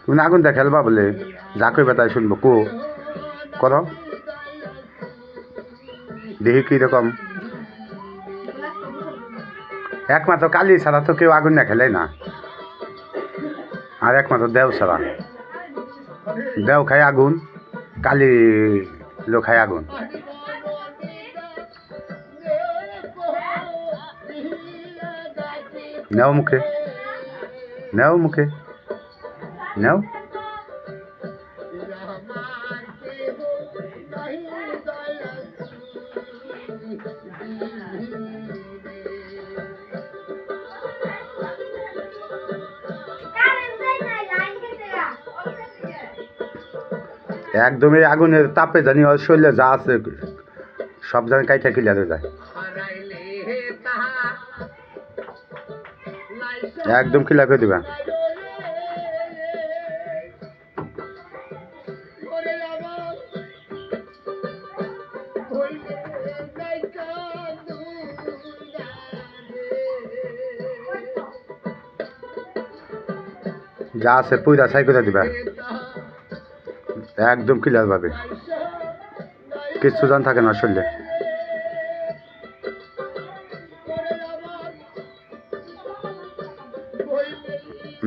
তুমি আগুন দিয়ে খেলবা বলে যা কইবা তাই শুনবো কো করো দেখি কীরকম একমাত্র কালি ছাড়া তো কেউ আগুন না খেলে না আর একমাত্র দেও ছাড়া দেও খায় আগুন কালি লো খায় আগুন নেও মুখে নেও মুখে নেও একদমই আগুনের তাপে জানি ওর শরীরে যা আছে সব জানি কাইটা ক্লিয়ার হয়ে যায় একদম ক্লিয়ার করে দিবা যা আছে পুইরা ছাই করে দিবা একদম ক্লিয়ার ভাবে কিচ্ছু জান থাকে না শরীরে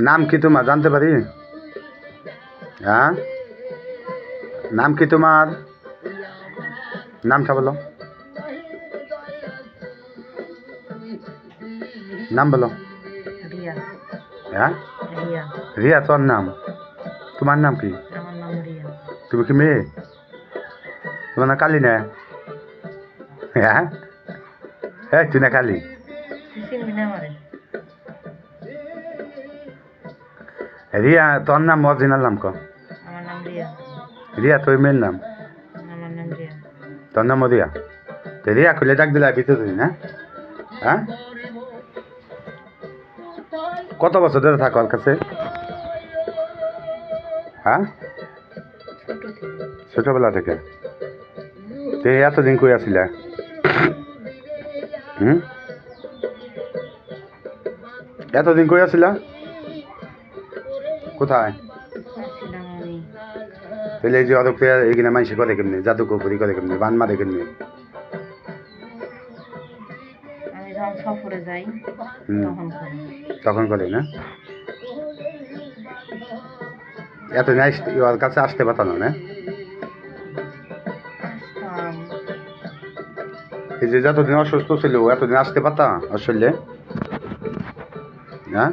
নাম কি তোমার জানতে পারি হ্যাঁ নাম কি তোমার নামটা বলো নাম বলো রিয়া। হ্যাঁ রিয়া। রিয়া তোর নাম তোমার নাম কি আমার নাম রিয়া। তুমি কি মেয়ে তোমার না কালি না হ্যাঁ হ্যাঁ তুই না কালি চিনবি না আমারে? রিয়া তোর নাম অরিজিনাল নাম ক আমার নাম রিয়া। রিয়া তোর মেয়ের নাম আমার নাম রিয়া। তোর নাম রিয়া তো রিয়া খুলে ডাক দিলে ভিতরে না হ্যাঁ কত বছর ধরে থাকো ওর কাছে হ্যাঁ ছোট থেকে। ছোটবেলা থেকে তো এতদিন কই আসিলা এতদিন কই আসিলা কোথায় আসছিলাম আমি। তাহলে এই যে অত এইখানে মানুষ করে কেমনি জাদুকরি করে কেমনি বান মারে কেমনি আমি যখন সফরে যাই তখন করি। তখন করে না এতদিন ওর কাছে আসতে পারতাম না আসতাম। এই যে যতদিন অসুস্থ ছিল এতদিন আসতে পারতাম আসলে হ্যাঁ